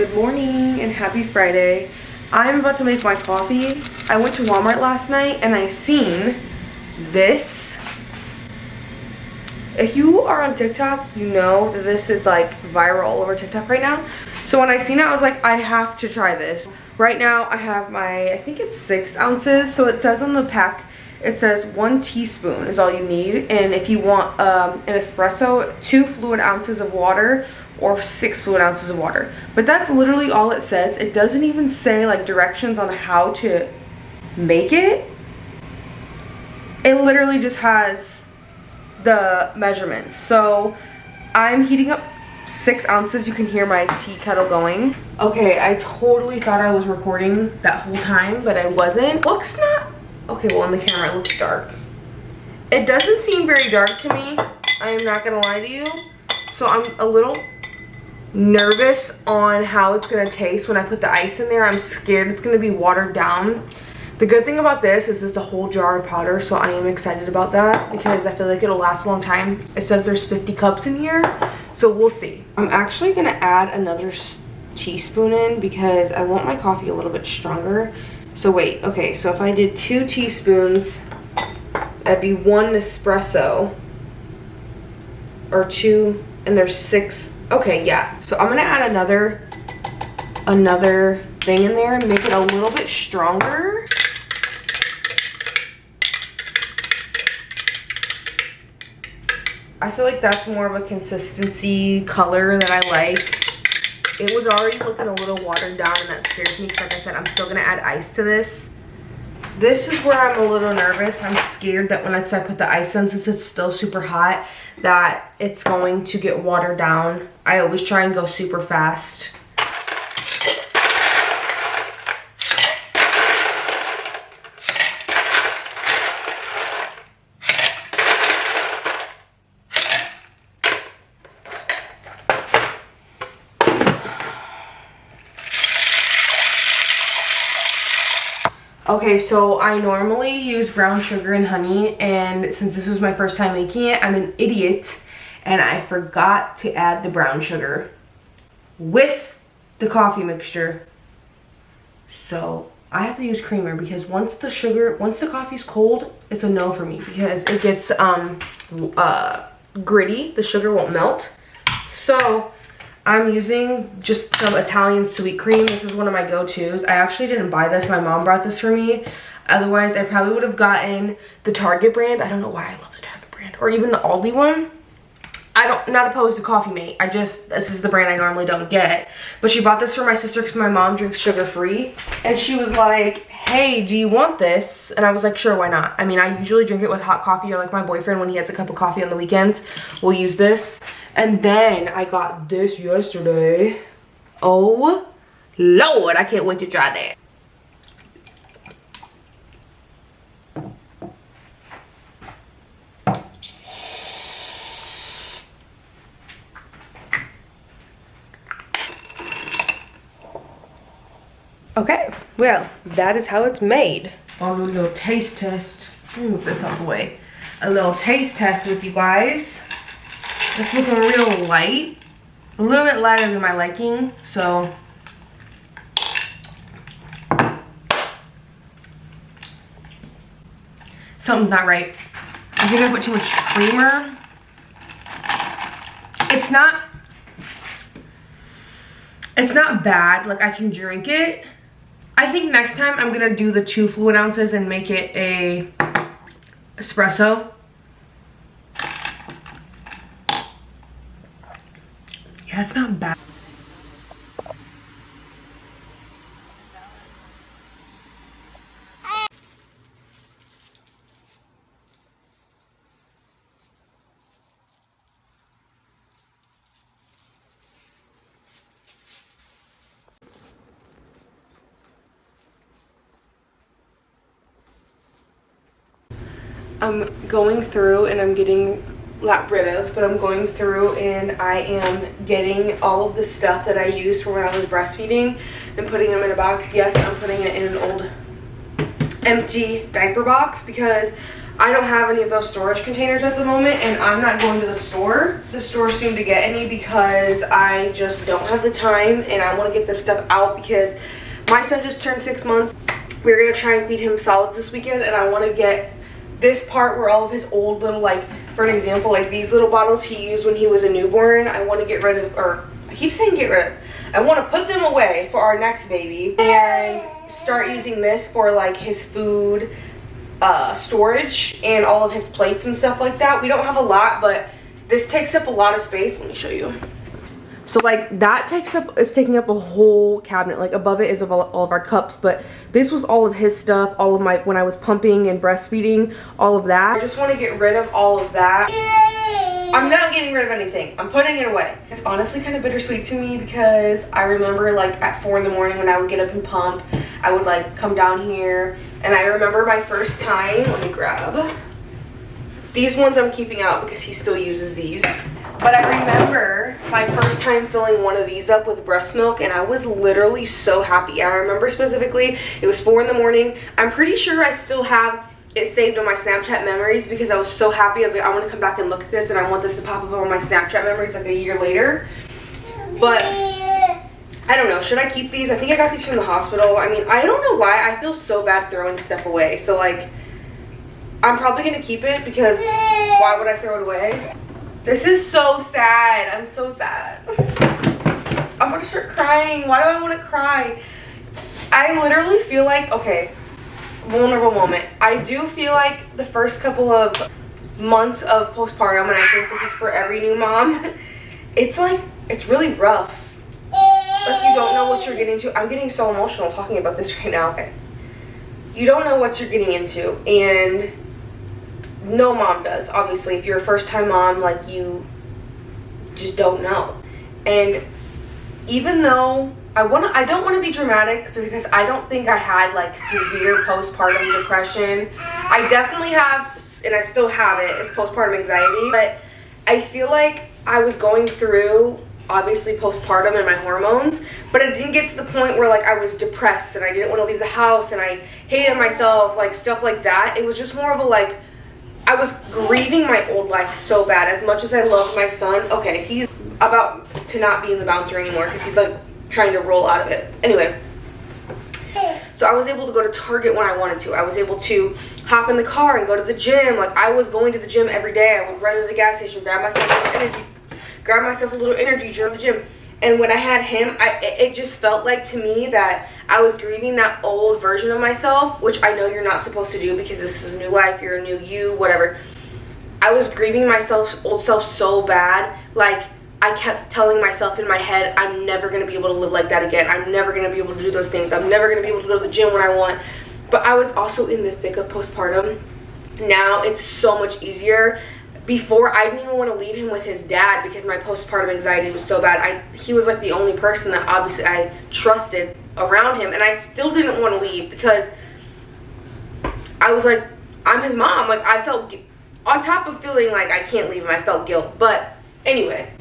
Good morning and happy Friday. I'm about to make my coffee. I went to Walmart last night and I seen this. If you are on TikTok, you know that this is like viral all over TikTok right now. So when I seen it, I was like, I have to try this. Right now I have my, I think it's 6 ounces. So it says on the pack, it says 1 teaspoon is all you need. And if you want an espresso, 2 fluid ounces of water or 6 fluid ounces of water. But that's literally all it says. It doesn't even say like directions on how to make it. It literally just has the measurements. So I'm heating up 6 ounces. You can hear my tea kettle going. Okay, I totally thought I was recording that whole time, but I wasn't. Looks not, okay, well on the camera it looks dark. It doesn't seem very dark to me. I am not gonna lie to you. So I'm a little nervous on how it's gonna taste when I put the ice in there. I'm scared it's gonna be watered down. The good thing about this is it's a whole jar of powder, so I am excited about that because I feel like it'll last a long time. It says there's 50 cups in here, so we'll see. I'm actually gonna add another teaspoon in because I want my coffee a little bit stronger. So wait, okay, so if I did 2 teaspoons, that'd be 1 espresso, or 2, and there's 6. Okay, yeah, so I'm gonna add another thing in there and make it a little bit stronger. I feel like that's more of a consistency color that I like. It was already looking a little watered down and that scares me because like I said, I'm still gonna add ice to this. This is where I'm a little nervous. I'm scared that when I put the ice in, since it's still super hot, that it's going to get watered down. I always try and go super fast. Okay, so I normally use brown sugar and honey, and since this was my first time making it, I'm an idiot and I forgot to add the brown sugar with the coffee mixture. So I have to use creamer because once the coffee's cold, it's a no for me because it gets gritty. The sugar won't melt. So I'm using just some Italian sweet cream. This is one of my go-tos. I actually didn't buy this. My mom brought this for me. Otherwise, I probably would have gotten the Target brand. I don't know why I love the Target brand. Or even the Aldi one. Not opposed to Coffee Mate. This is the brand I normally don't get. But she bought this for my sister because my mom drinks sugar-free. And she was like, hey, do you want this? And I was like, sure, why not? I mean, I usually drink it with hot coffee, or like my boyfriend, when he has a cup of coffee on the weekends, will use this. And then I got this yesterday. Oh, Lord, I can't wait to try that. Okay, well, that is how it's made. I'll do a little taste test. Let me move this out of the way. A little taste test with you guys. It's looking real light. A little bit lighter than my liking, so. Something's not right. I think I put too much creamer. It's not bad, like I can drink it. I think next time I'm gonna do the 2 fluid ounces and make it a espresso. Yeah, it's not bad. I'm going through and I'm getting, not rid of, but I'm going through and I am getting all of the stuff that I used for when I was breastfeeding and putting them in a box. Yes, I'm putting it in an old empty diaper box because I don't have any of those storage containers at the moment, and I'm not going to the store soon to get any because I just don't have the time, and I want to get this stuff out because my son just turned 6 months. We're going to try and feed him solids this weekend, and I want to get this part where all of his old little, like, for an example, like these little bottles he used when he was a newborn, I want to get rid of, or I keep saying get rid of. I want to put them away for our next baby and start using this for like his food storage and all of his plates and stuff like that. We don't have a lot, but this takes up a lot of space. Let me show you. So like that is taking up a whole cabinet. Like above it is all of our cups, but this was all of his stuff, all of my, when I was pumping and breastfeeding, all of that. I just want to get rid of all of that. I'm not getting rid of anything. I'm putting it away. It's honestly kind of bittersweet to me because I remember like at 4 in the morning when I would get up and pump, I would like come down here, and I remember my first time. Let me grab these ones. I'm keeping out because he still uses these. But I remember my first time filling one of these up with breast milk, and I was literally so happy. I remember specifically, it was 4 in the morning. I'm pretty sure I still have it saved on my Snapchat memories because I was so happy. I was like, I want to come back and look at this, and I want this to pop up on my Snapchat memories like a year later. But I don't know, should I keep these? I think I got these from the hospital. I mean, I don't know why I feel so bad throwing stuff away. So like, I'm probably going to keep it because why would I throw it away? This is so sad. I'm so sad. I'm gonna start crying. Why do I want to cry? I literally feel like, okay, vulnerable moment. I do feel like the first couple of months of postpartum, and I think this is for every new mom, it's like, it's really rough. Like you don't know what you're getting into. I'm getting so emotional talking about this right now. Okay. You don't know what you're getting into, and no mom does. Obviously, if you're a first-time mom, like you just don't know. And even though I don't want to be dramatic because I don't think I had like severe postpartum depression. I definitely have, and I still have it, it's postpartum anxiety. But I feel like I was going through obviously postpartum and my hormones, but it didn't get to the point where like I was depressed and I didn't want to leave the house and I hated myself, like stuff like that. It was just more of a like, I was grieving my old life so bad. As much as I love my son, okay, he's about to not be in the bouncer anymore because he's like trying to roll out of it. Anyway, so I was able to go to Target when I wanted to. I was able to hop in the car and go to the gym. Like I was going to the gym every day. I would run to the gas station, grab myself a little energy during the gym. And when I had him, it just felt like to me that I was grieving that old version of myself, which I know you're not supposed to do because this is a new life, you're a new you, whatever. I was grieving myself, old self so bad. Like I kept telling myself in my head, I'm never going to be able to live like that again. I'm never going to be able to do those things. I'm never going to be able to go to the gym when I want. But I was also in the thick of postpartum. Now it's so much easier. Before, I didn't even want to leave him with his dad because my postpartum anxiety was so bad. He was like the only person that obviously I trusted around him, and I still didn't want to leave because I was like, I'm his mom. Like I felt, on top of feeling like I can't leave him, I felt guilt. But anyway,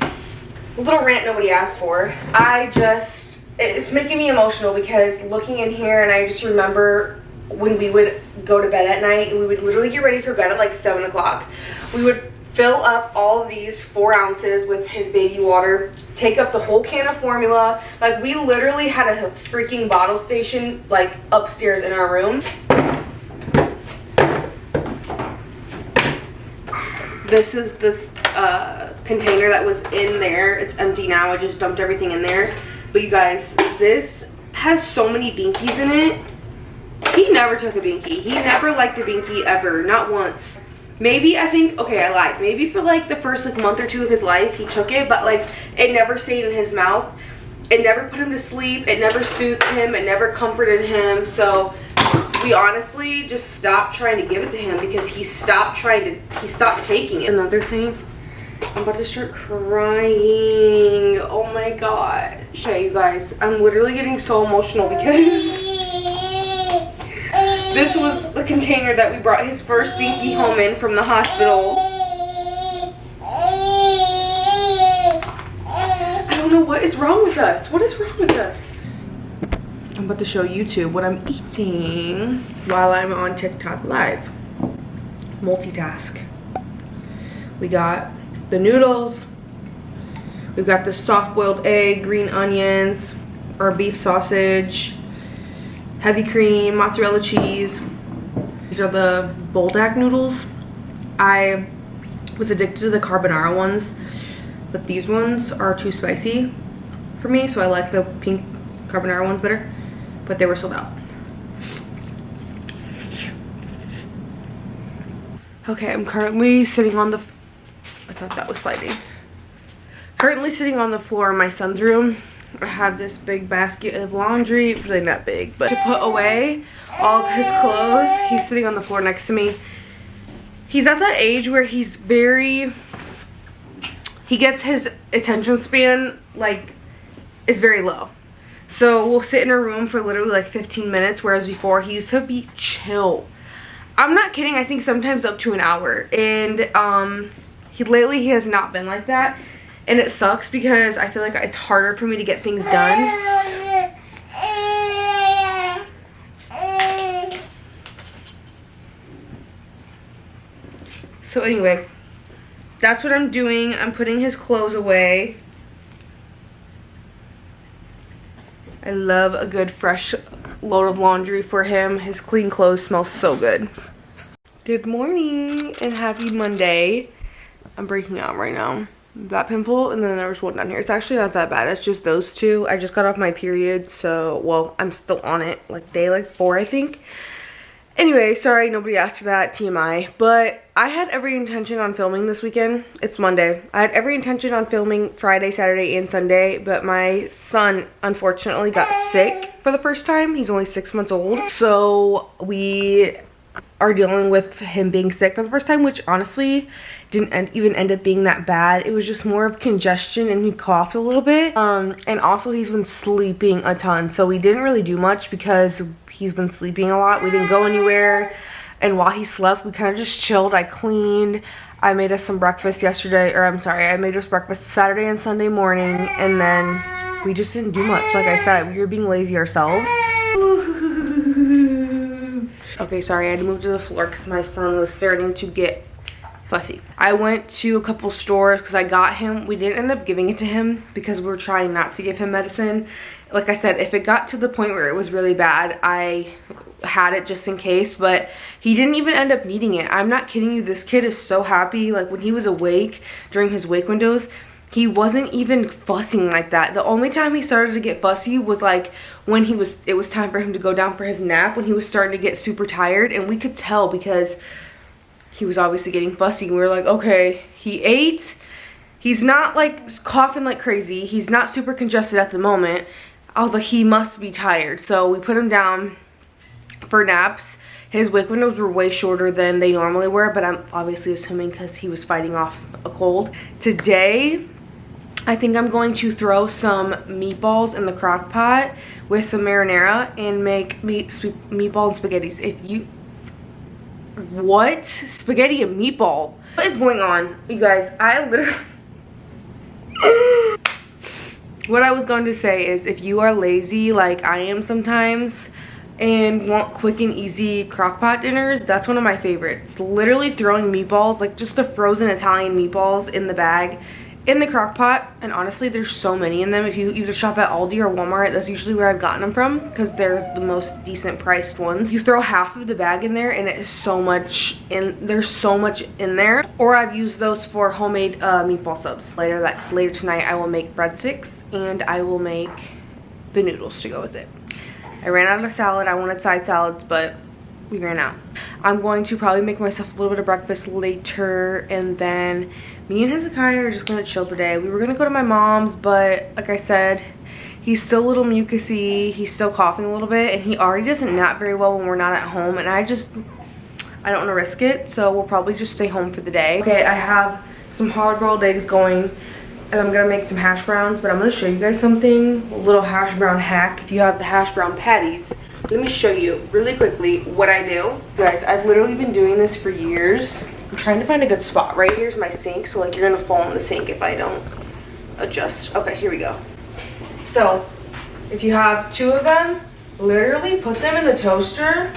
a little rant nobody asked for. It's making me emotional because looking in here, and I just remember when we would go to bed at night, we would literally get ready for bed at like 7 o'clock. We would fill up all of these 4 ounces with his baby water, take up the whole can of formula. Like we literally had a freaking bottle station like upstairs in our room. This is the container that was in there. It's empty now. I just dumped everything in there. But you guys, this has so many binkies in it. He never took a binky. He never liked a binky ever, not once. Maybe, I think, okay, I lied. Maybe for like the first like month or 2 of his life, he took it, but like it never stayed in his mouth. It never put him to sleep. It never soothed him. It never comforted him. So we honestly just stopped trying to give it to him because he stopped taking it. Another thing, I'm about to start crying. Oh my god. Okay, you guys, I'm literally getting so emotional because this was the container that we brought his first binky home in from the hospital. I don't know what is wrong with us. What is wrong with us? I'm about to show YouTube what I'm eating while I'm on TikTok live. multitask. We got the noodles. We've got the soft boiled egg, green onions, our beef sausage, heavy cream, mozzarella cheese. These are the buldak noodles. I was addicted to the carbonara ones, but these ones are too spicy for me, so I like the pink carbonara ones better, but they were sold out. Okay, I'm currently sitting on the, I thought that was sliding. Currently sitting on the floor in my son's room. I have this big basket of laundry, really not big, but to put away all of his clothes. He's sitting on the floor next to me. He's at that age where he's very, he gets his attention span, like, is very low. So we'll sit in a room for literally like 15 minutes, whereas before he used to be chill. I'm not kidding, I think sometimes up to an hour. And lately he has not been like that. And it sucks because I feel like it's harder for me to get things done. So anyway, that's what I'm doing. I'm putting his clothes away. I love a good fresh load of laundry for him. His clean clothes smell so good. Good morning and happy Monday. I'm breaking out right now. That pimple, and then there was one down here. It's actually not that bad. It's just those two. I just got off my period, so, well, I'm still on it. Like day 4, I think. Anyway, sorry nobody asked for that, TMI. But I had every intention on filming this weekend. It's Monday. I had every intention on filming Friday, Saturday, and Sunday, but my son unfortunately got sick for the first time. He's only 6 months old. So we are dealing with him being sick for the first time, which honestly didn't even end up being that bad. It was just more of congestion, and he coughed a little bit. And also he's been sleeping a ton, so we didn't really do much because he's been sleeping a lot. We didn't go anywhere, and while he slept we kind of just chilled. I cleaned, I made us some breakfast yesterday, or I'm sorry, I made us breakfast Saturday and Sunday morning, and then we just didn't do much. Like I said, we were being lazy ourselves. Okay, sorry, I had to move to the floor because my son was starting to get fussy. I went to a couple stores because I got him, we didn't end up giving it to him because we were trying not to give him medicine. Like I said, if it got to the point where it was really bad, I had it just in case, but he didn't even end up needing it. I'm not kidding you, this kid is so happy. Like when he was awake during his wake windows, he wasn't even fussing like that. The only time he started to get fussy was like when it was time for him to go down for his nap, when he was starting to get super tired, and we could tell because he was obviously getting fussy. We were like, okay, he ate, he's not like coughing like crazy, he's not super congested at the moment. I was like, he must be tired. So we put him down for naps. His wake windows were way shorter than they normally were, but I'm obviously assuming because he was fighting off a cold. Today, I think I'm going to throw some meatballs in the crock pot with some marinara and make meatball and spaghettis. If you, what? Spaghetti and meatball? What is going on? You guys, I literally, what I was going to say is if you are lazy like I am sometimes and want quick and easy crock pot dinners, that's one of my favorites. Literally throwing meatballs, like just the frozen Italian meatballs in the bag in the crock pot, and honestly there's so many in them. If you either shop at Aldi or Walmart, that's usually where I've gotten them from because they're the most decent priced ones. You throw half of the bag in there and it is so much there's so much in there. Or I've used those for homemade meatball subs. Later tonight I will make breadsticks and I will make the noodles to go with it. I ran out of salad. I wanted side salads, but we ran out. I'm going to probably make myself a little bit of breakfast later, and then me and Hezekiah are just gonna chill today. We were gonna go to my mom's, but like I said, he's still a little mucusy, he's still coughing a little bit, and he already doesn't nap very well when we're not at home, and I don't want to risk it, so we'll probably just stay home for the day. Okay, I have some hard-boiled eggs going, and I'm gonna make some hash browns, but I'm gonna show you guys something, a little hash brown hack. If you have the hash brown patties, let me show you really quickly what I do. Guys, I've literally been doing this for years. I'm trying to find a good spot. Right here's my sink, so like you're gonna fall in the sink if I don't adjust. Okay, here we go. So if you have 2 of them, literally put them in the toaster.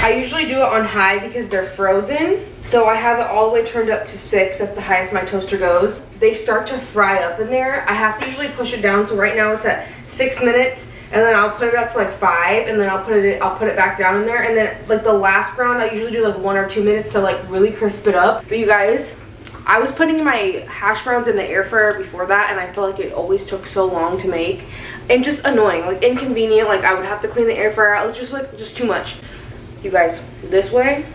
I usually do it on high because they're frozen. So I have it all the way turned up to 6. That's the highest my toaster goes. They start to fry up in there. I have to usually push it down. So right now it's at 6 minutes. And then I'll put it up to like 5. And then I'll put it back down in there. And then like the last round, I usually do like 1 or 2 minutes to like really crisp it up. But you guys, I was putting my hash browns in the air fryer before that. And I felt like it always took so long to make. And just annoying, like inconvenient. Like I would have to clean the air fryer out. It was just too much. You guys, this way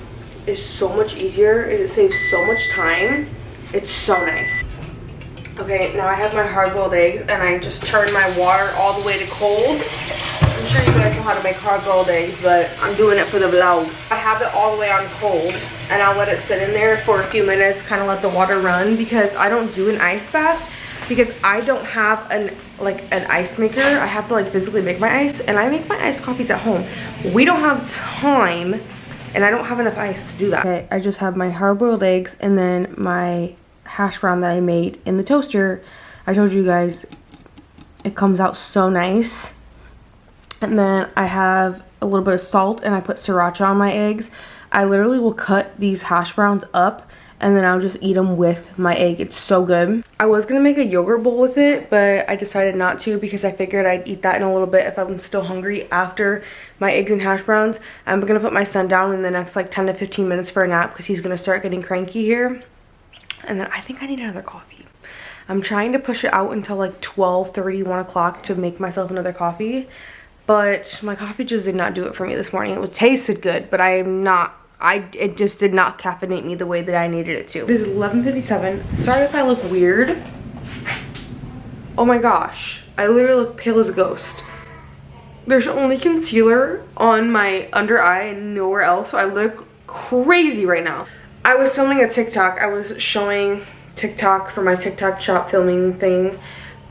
is so much easier. It saves so much time. It's so nice. Okay, now I have my hard-boiled eggs and I just turned my water all the way to cold. I'm sure you guys know how to make hard-boiled eggs, but I'm doing it for the vlog. I have it all the way on cold and I'll let it sit in there for a few minutes, kind of let the water run, because I don't do an ice bath because I don't have an ice maker. I have to like physically make my ice, and I make my iced coffees at home. We don't have time and I don't have enough ice to do that. Okay, I just have my hard-boiled eggs and then my hash brown that I made in the toaster. I told you guys it comes out so nice. And then I have a little bit of salt and I put sriracha on my eggs. I literally will cut these hash browns up and then I'll just eat them with my egg. It's so good. I was gonna make a yogurt bowl with it, but I decided not to because I figured I'd eat that in a little bit if I'm still hungry after my eggs and hash browns. I'm gonna put my son down in the next like 10 to 15 minutes for a nap because he's gonna start getting cranky here. And then I think I need another coffee. I'm trying to push it out until like 12:30, 1 o'clock to make myself another coffee. But my coffee just did not do it for me this morning. It tasted good, but it just did not caffeinate me the way that I needed it to. It is 11:57. Sorry if I look weird. Oh my gosh. I literally look pale as a ghost. There's only concealer on my under eye and nowhere else, so I look crazy right now. I was filming a TikTok. I was showing TikTok for my TikTok shop filming thing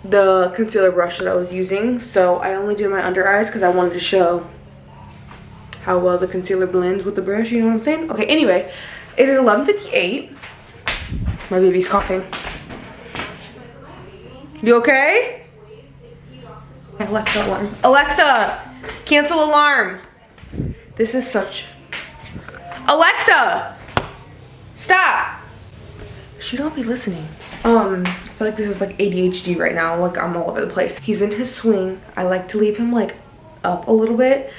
the concealer brush that I was using. So I only did my under eyes because I wanted to show how well the concealer blends with the brush, you know what I'm saying? Okay, anyway, it is 11:58. My baby's coughing. You okay? Alexa alarm. Alexa, cancel alarm. This is such... Alexa! Stop! She don't be listening. I feel like this is like ADHD right now. Like I'm all over the place. He's in his swing. I like to leave him like up a little bit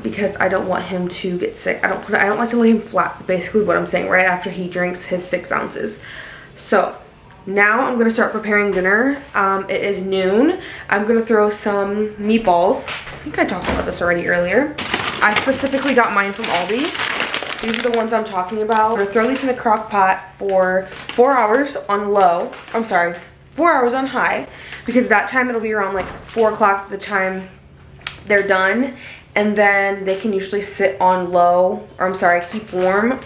because I don't want him to get sick. I don't like to lay him flat, basically what I'm saying, right after he drinks his 6 ounces. So now I'm gonna start preparing dinner. It is noon. I'm gonna throw some meatballs. I think I talked about this already earlier. I specifically got mine from Aldi. These are the ones I'm talking about. I'm gonna throw these in the crock pot for 4 hours on low. I'm sorry, 4 hours on high, because that time it'll be around like 4 o'clock the time they're done. And then they can usually sit on low, or I'm sorry, keep warm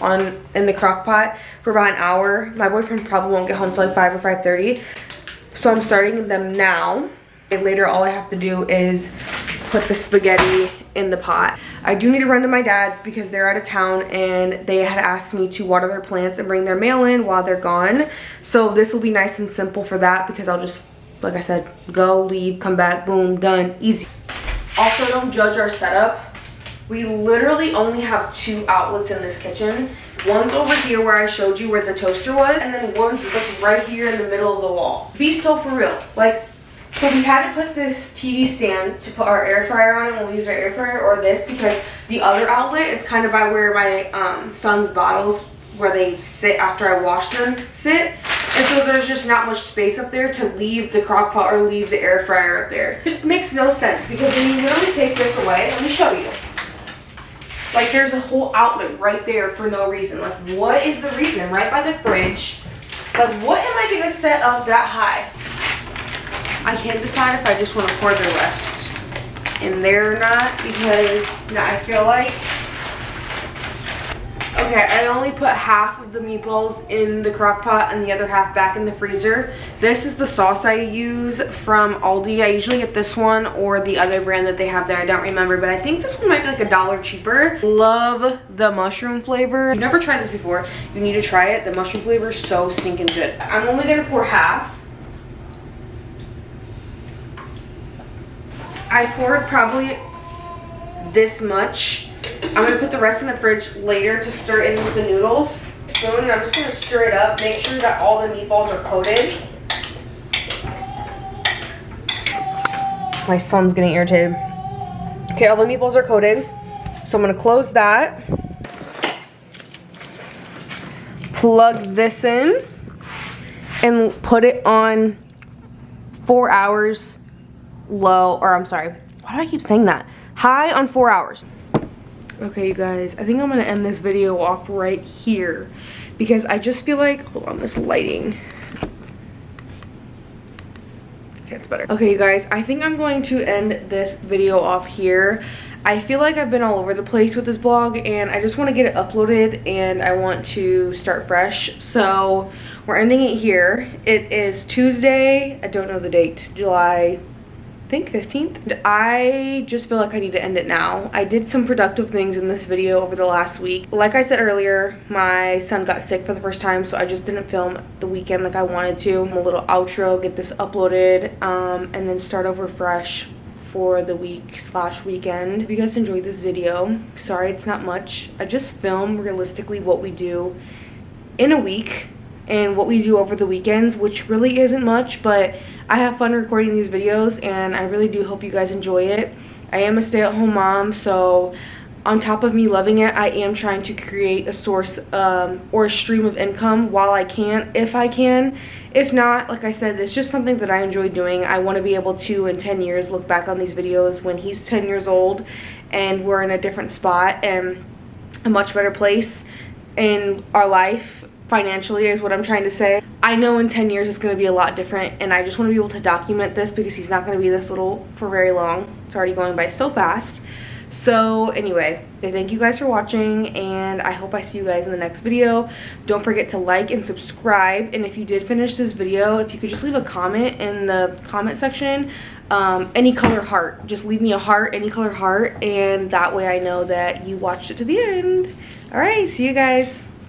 in the crock pot for about an hour. My boyfriend probably won't get home till like 5 or 5:30. So I'm starting them now. And later all I have to do is put the spaghetti in the pot. I do need to run to my dad's because they're out of town and they had asked me to water their plants and bring their mail in while they're gone. So this will be nice and simple for that because I'll just, like I said, go, leave, come back, boom, done, easy. Also, don't judge our setup. We literally only have 2 outlets in this kitchen. One's over here where I showed you where the toaster was, and then one's like right here in the middle of the wall. Be still for real. Like, so we had to put this TV stand to put our air fryer on it when we use our air fryer, or this, because the other outlet is kind of by where my son's bottles, where they sit after I wash them, sit. And so there's just not much space up there to leave the crock pot or leave the air fryer up there. It just makes no sense because when you literally take this away, let me show you. Like there's a whole outlet right there for no reason. Like what is the reason? Right by the fridge. Like what am I gonna set up that high? I can't decide if I just want to pour the rest in there or not because I feel like, okay, I only put half of the meatballs in the crock pot and the other half back in the freezer. This is the sauce I use from Aldi. I usually get this one or the other brand that they have there. I don't remember, but I think this one might be like $1 cheaper. Love the mushroom flavor. If you've never tried this before, you need to try it. The mushroom flavor is so stinking good. I'm only gonna pour half. I poured probably this much. I'm gonna put the rest in the fridge later to stir in with the noodles. Spoon, and I'm just gonna stir it up, make sure that all the meatballs are coated. My son's getting irritated. Okay, all the meatballs are coated. So I'm gonna close that. Plug this in and put it on 4 hours low, or I'm sorry, why do I keep saying that? High on 4 hours. Okay, you guys, I think I'm gonna end this video off right here because I just feel like, hold on, this lighting. Okay, it's better. Okay, you guys, I think I'm going to end this video off here. I feel like I've been all over the place with this vlog and I just want to get it uploaded and I want to start fresh. So we're ending it here. It is Tuesday, I don't know the date, July, I think 15th. I just feel like I need to end it now. I did some productive things in this video over the last week. Like I said earlier, my son got sick for the first time, so I just didn't film the weekend like I wanted to. A little outro, get this uploaded, and then start over fresh for the week/weekend. If you guys enjoyed this video, sorry it's not much. I just film realistically what we do in a week and what we do over the weekends, which really isn't much, but I have fun recording these videos and I really do hope you guys enjoy it. I am a stay-at-home mom, so on top of me loving it, I am trying to create a source or a stream of income while I can, if I can. If not, like I said, it's just something that I enjoy doing. I want to be able to, in 10 years, look back on these videos when he's 10 years old and we're in a different spot and a much better place in our life financially is what I'm trying to say. I know in 10 years it's going to be a lot different and I just want to be able to document this because he's not going to be this little for very long. It's already going by so fast. So anyway, thank you guys for watching and I hope I see you guys in the next video. Don't forget to like and subscribe, and if you did finish this video, if you could just leave a comment in the comment section, any color heart. Just leave me a heart, any color heart, and that way I know that you watched it to the end. Alright, see you guys.